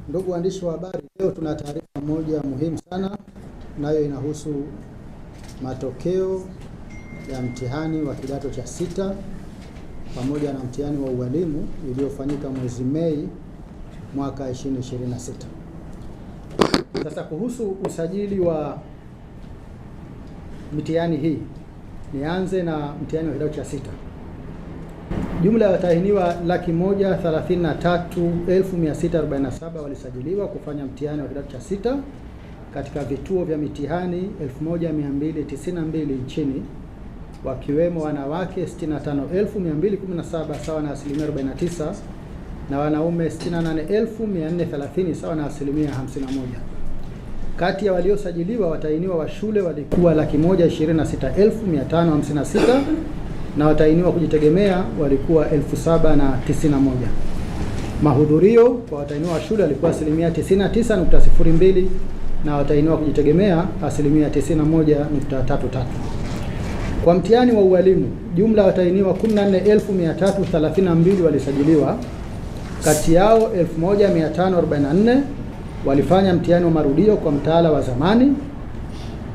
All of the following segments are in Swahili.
Ndugu waandishi wa habari, leo tuna taarifa moja muhimu sana, nayo inahusu matokeo ya mtihani wa kidato cha sita pamoja na mtihani wa ualimu uliofanyika mwezi Mei mwaka 2026. Sasa kuhusu usajili wa mitihani hii, nianze na mtihani wa kidato cha sita. Jumla ya watahiniwa 133,647 walisajiliwa kufanya mtihani wa kidato cha sita katika vituo vya mitihani 1292 nchini, wakiwemo wanawake 65,217 sawa na asilimia 49 na wanaume 68,430 sawa na asilimia 51. Kati ya waliosajiliwa, watahiniwa wa shule walikuwa 126,556 na watahiniwa kujitegemea walikuwa 7,091. Mahudhurio kwa watahiniwa wa shule walikuwa asilimia 99.02 na watahiniwa kujitegemea asilimia 91.33. Kwa mtihani wa ualimu, jumla ya watahiniwa 14,332 walisajiliwa. Kati yao 1,544 walifanya mtihani wa marudio kwa mtaala wa zamani,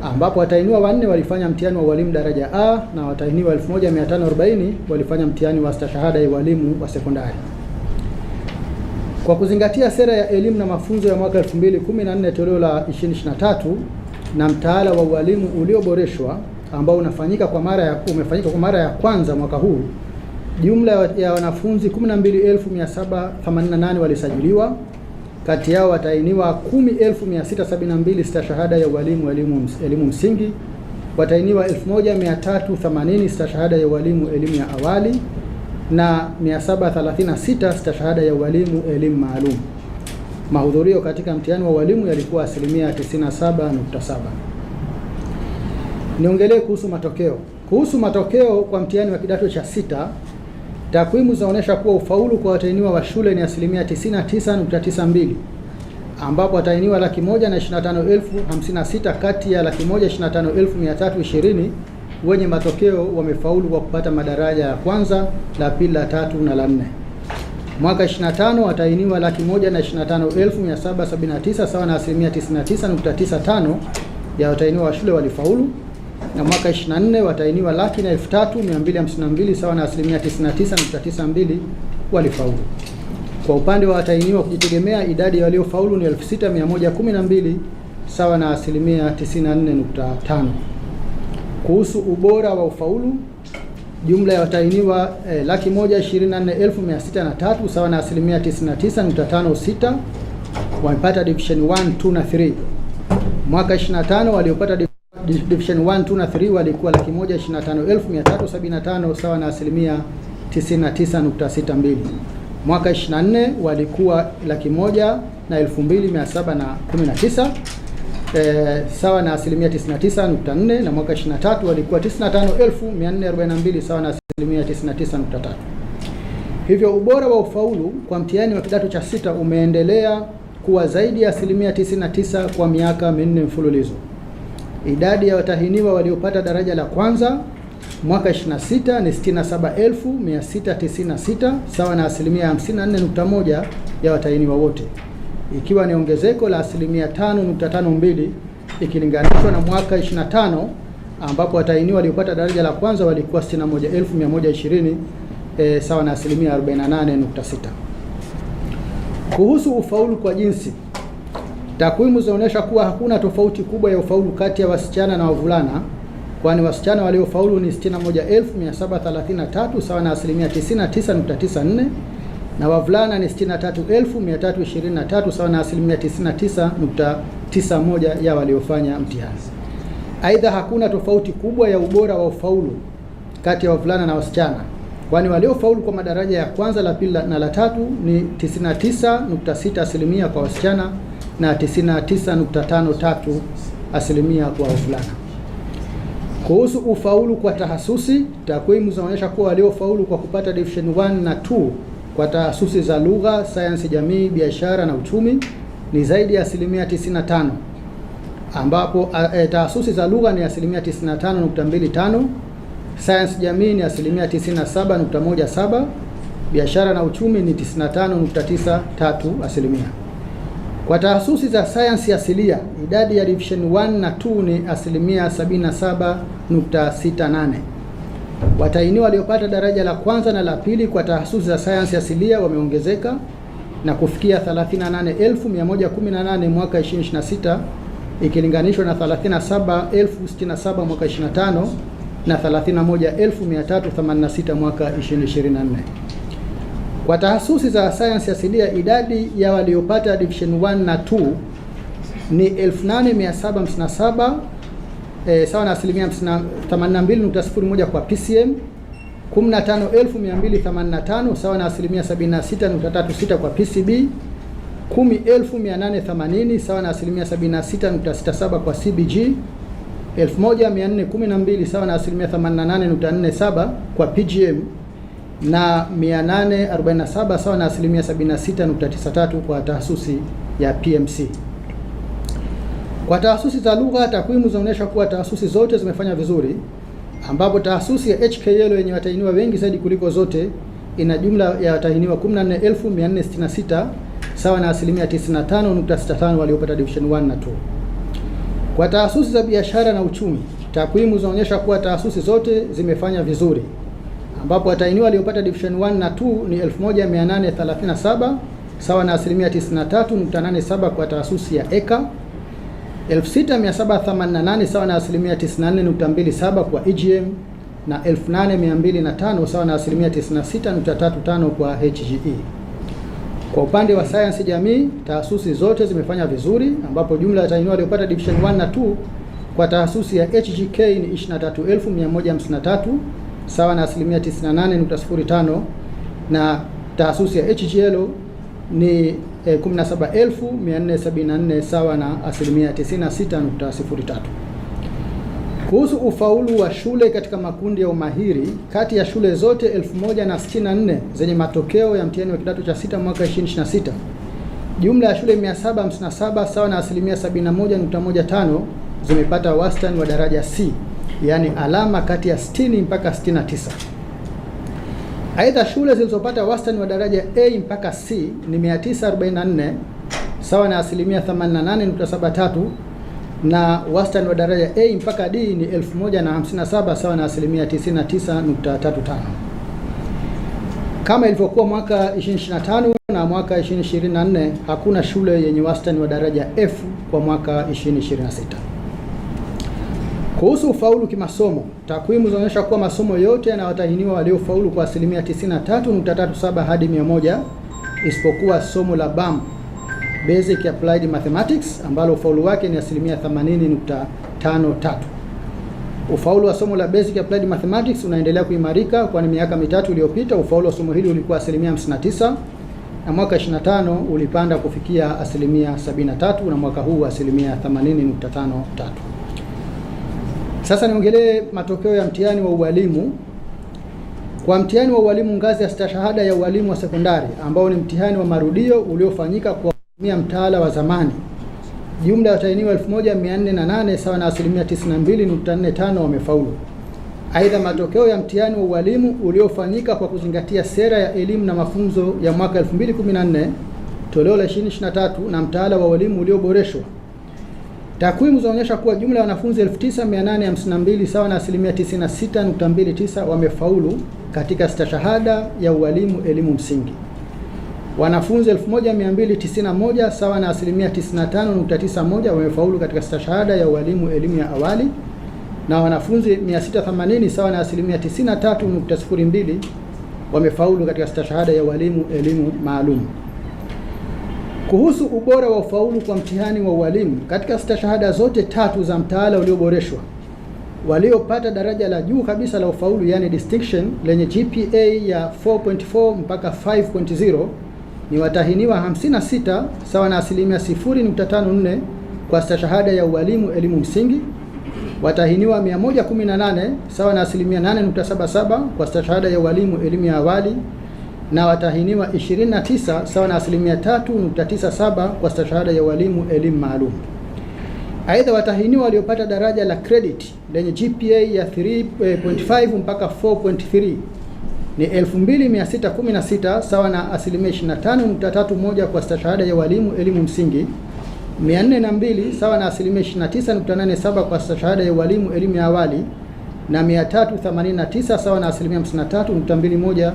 ambapo watahiniwa 4 walifanya mtihani wa ualimu daraja A na watahiniwa 1,540 walifanya mtihani wa stashahada ya ualimu wa sekondari. Kwa kuzingatia sera ya elimu na mafunzo ya mwaka 2014 toleo la 2023 na mtaala wa ualimu ulioboreshwa ambao umefanyika kwa mara ya kwanza mwaka huu, jumla ya wanafunzi 12,788 walisajiliwa. Kati yao watahiniwa 10,672 stashahada ya ualimu elimu msingi, watahiniwa 1,380 stashahada ya ualimu elimu ya awali na 736 stashahada ya ualimu elimu maalum. Mahudhurio katika mtihani wa ualimu yalikuwa asilimia 97.7. Niongelee kuhusu matokeo. Kuhusu matokeo kwa mtihani wa kidato cha sita, takwimu zinaonyesha kuwa ufaulu kwa watahiniwa wa shule ni asilimia 99.92, ambapo watahiniwa 125,056 kati ya 125,320 wenye matokeo wamefaulu kwa kupata madaraja ya kwanza, la pili, la tatu na la nne. Mwaka 25 watahiniwa 125,779 sawa na asilimia 99.95 ya watahiniwa wa shule walifaulu, na mwaka 24 watahiniwa 103,252 sawa na asilimia 99.92 walifaulu. Kwa upande wa watahiniwa kujitegemea, idadi ya waliofaulu ni 6,112 sawa na asilimia 94.5. Kuhusu ubora wa ufaulu, jumla ya watahiniwa 124,603 sawa na asilimia 99.56 wamepata division 1, 2 na 3. Mwaka 25 waliopata division 1, 2 na 3 walikuwa 125,375 sawa na asilimia 99.62. Mwaka 24 walikuwa 102,719 sawa na asilimia 99.4, na mwaka 23 walikuwa 95,442 sawa na asilimia 99.3. Hivyo ubora wa ufaulu kwa mtihani wa kidato cha sita umeendelea kuwa zaidi ya asilimia 99 kwa miaka minne mfululizo. Idadi ya watahiniwa waliopata daraja la kwanza mwaka 26 ni 67,696 sawa na asilimia 54.1 ya watahiniwa wote, ikiwa ni ongezeko la asilimia 5.52 ikilinganishwa na mwaka 25 ambapo watahiniwa waliopata daraja la kwanza walikuwa 61,120 sawa na asilimia 48.6. Kuhusu ufaulu kwa jinsi, takwimu zinaonyesha kuwa hakuna tofauti kubwa ya ufaulu kati ya wasichana na wavulana, kwani wasichana waliofaulu ni 61,733 sawa na asilimia 99.94 na wavulana ni 63,323 sawa na asilimia 99.91 ya waliofanya mtihani. Aidha, hakuna tofauti kubwa ya ubora wa ufaulu kati ya wavulana na wasichana, kwani waliofaulu kwa madaraja ya kwanza, la pili na la tatu ni 99.6 asilimia kwa wasichana na 99.53 asilimia kwa wavulana. Kuhusu ufaulu kwa tahasusi, takwimu zinaonyesha kuwa waliofaulu kwa kupata division 1 na 2 kwa tahasusi za lugha, sayansi jamii, biashara na uchumi ni zaidi ya asilimia 95, ambapo tahasusi za lugha ni asilimia 95.25, sayansi jamii ni asilimia 97.17, biashara na uchumi ni 95.93 asilimia. Kwa tahasusi za sayansi asilia, idadi ya division 1 na 2 ni 77.68. Watahiniwa waliopata daraja la kwanza na la pili kwa tahasusi za sayansi asilia wameongezeka na kufikia 38,118 mwaka 2026 ikilinganishwa na 37,067 mwaka 25 na 31,386 mwaka 2024. Kwa tahasusi za sayansi asilia, idadi ya waliopata division 1 na 2 ni 8,757 sawa na 82.01 kwa PCM, 15,285 sawa na 76.36 kwa PCB, 10,880 sawa na 76.67 kwa CBG, 1,412 sawa na 88.47 kwa PGM na 847 sawa na 76.93 kwa tahasusi ya PMC. Kwa tahasusi za lugha, takwimu zinaonyesha kuwa tahasusi zote zimefanya vizuri, ambapo tahasusi ya HKL yenye watahiniwa wengi zaidi kuliko zote ina jumla ya watahiniwa 14,466 sawa na 95.65 waliopata division 1 na 2. Kwa tahasusi za biashara na uchumi, takwimu zinaonyesha kuwa tahasusi zote zimefanya vizuri, ambapo watahiniwa waliopata division 1 na 2 ni 1,837 sawa na 93.87 kwa tahasusi ya EKA, 6,788 sawa na 94.27 kwa EGM na 8,205 sawa na 96.35 kwa HGE. Kwa upande wa sayansi jamii, tahasusi zote zimefanya vizuri, ambapo jumla ya watahiniwa waliopata division 1 na 2 kwa tahasusi ya HGK ni 23,153 sawa na 98.05 na tahasusi ya HGL ni 17,474 sawa na 96.03. Kuhusu ufaulu wa shule katika makundi ya umahiri, kati ya shule zote 1,064 zenye matokeo ya mtihani wa kidato cha 6 mwaka 2026, jumla ya shule 757 sawa na 71.15 zimepata wastani wa daraja C, yaani alama kati ya 60 mpaka 69. Aidha, shule zilizopata wastani wa daraja A mpaka C ni 944 sawa na 88.73 na wastani wa daraja A mpaka D ni 1,057 sawa na 99.35. Kama ilivyokuwa mwaka 2025 na mwaka 2024, hakuna shule yenye wastani wa daraja F kwa mwaka 2026. Kuhusu ufaulu kimasomo, takwimu zinaonyesha kuwa masomo yote yana watahiniwa waliofaulu kwa 93.37 hadi 100, isipokuwa somo la BAM, Basic Applied Mathematics, ambalo ufaulu wake ni 80.53. Ufaulu wa somo la Basic Applied Mathematics unaendelea kuimarika, kwani miaka mitatu iliyopita ufaulu wa somo hili ulikuwa 59% na mwaka 25 ulipanda kufikia 73% na mwaka huu 80.53. Sasa niongelee matokeo ya mtihani wa ualimu. Kwa mtihani wa ualimu ngazi ya stashahada ya ualimu wa sekondari, ambao ni mtihani wa marudio uliofanyika kwa kutumia mtaala wa zamani, jumla ya watahiniwa 1,408 sawa na 92.45 wamefaulu. Aidha, matokeo ya mtihani wa ualimu uliofanyika kwa kuzingatia sera ya elimu na mafunzo ya mwaka 2014 toleo la 2023 na mtaala wa ualimu ulioboreshwa, takwimu zinaonyesha kuwa jumla ya wanafunzi 9,852 sawa na 96.29 wamefaulu katika stashahada ya ualimu elimu msingi. Wanafunzi 1,291 sawa na 95.91 wamefaulu katika stashahada ya ualimu elimu ya awali, na wanafunzi 680 sawa na 93.02 wamefaulu katika stashahada ya ualimu elimu maalum. Kuhusu ubora wa ufaulu kwa mtihani wa ualimu, katika stashahada zote tatu za mtaala ulioboreshwa, waliopata daraja la juu kabisa la ufaulu, yani distinction, lenye GPA ya 4.4 mpaka 5.0 ni watahiniwa 56 sawa na 0.54 kwa stashahada ya ualimu elimu msingi, watahiniwa 118 sawa na 8.77 kwa stashahada ya ualimu elimu ya awali, na watahiniwa 29 sawa na 3.97 kwa stashahada ya walimu elimu maalum. Aidha, watahiniwa waliopata daraja la credit lenye GPA ya 3.5 mpaka 4.3 ni 2616 sawa na asilimia 25.31 kwa stashahada ya walimu elimu msingi, 402 sawa na asilimia 29.87 kwa stashahada ya walimu elimu ya awali, na 389 sawa na asilimia 53.21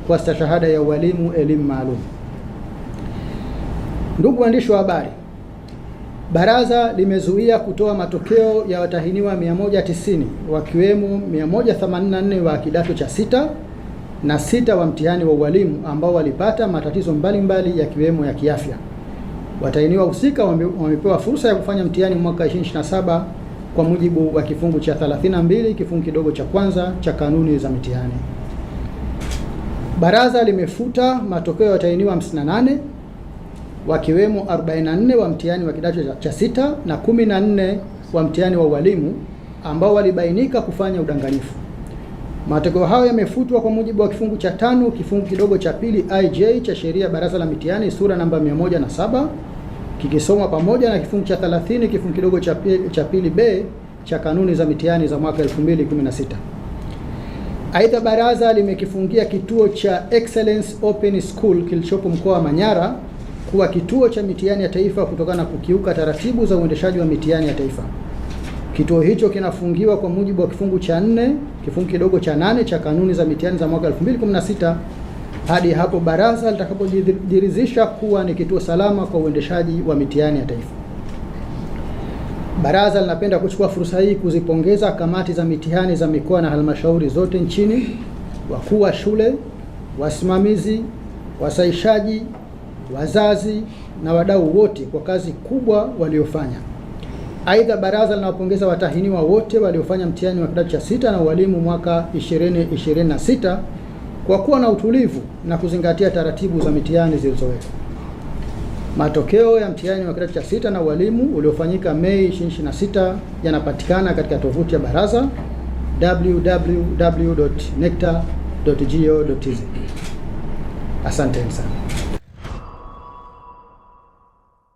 kwa stashahada ya walimu elimu maalum. Ndugu waandishi wa habari, baraza limezuia kutoa matokeo ya watahiniwa 190 wakiwemo 184 wa kidato cha 6 na 6 wa mtihani wa ualimu ambao walipata matatizo mbalimbali yakiwemo ya kiafya. Watahiniwa husika wamepewa fursa ya kufanya mtihani mwaka 2027 kwa mujibu wa kifungu cha 32 kifungu kidogo cha kwanza cha kanuni za mitihani. Baraza limefuta matokeo ya watahiniwa 58 wakiwemo 44 wa mtihani wa kidato cha 6 na 14 wa mtihani wa ualimu ambao walibainika kufanya udanganyifu. Matokeo hayo yamefutwa kwa mujibu wa kifungu cha 5 kifungu kidogo cha pili IJ cha sheria ya baraza la mitihani sura namba 107 kikisomwa pamoja na kifungu cha 30 kifungu kidogo cha pili B cha kanuni za mitihani za mwaka 2016. Aidha, baraza limekifungia kituo cha Excellence Open School kilichopo mkoa wa Manyara kuwa kituo cha mitihani ya taifa kutokana na kukiuka taratibu za uendeshaji wa mitihani ya taifa. Kituo hicho kinafungiwa kwa mujibu wa kifungu cha 4 kifungu kidogo cha 8 cha kanuni za mitihani za mwaka 2016 hadi hapo baraza litakapojiridhisha kuwa ni kituo salama kwa uendeshaji wa mitihani ya taifa. Baraza linapenda kuchukua fursa hii kuzipongeza kamati za mitihani za mikoa na halmashauri zote nchini, wakuu wa shule, wasimamizi, wasahishaji, wazazi na wadau wote kwa kazi kubwa waliofanya. Aidha, baraza linawapongeza watahiniwa wote waliofanya mtihani wa kidato cha 6 na ualimu mwaka 2026 kwa kuwa na utulivu na kuzingatia taratibu za mitihani zilizowekwa. Matokeo ya mtihani wa kidato cha 6 na ualimu uliofanyika Mei 2026 yanapatikana katika tovuti ya baraza www.necta.go.tz. Asante sana.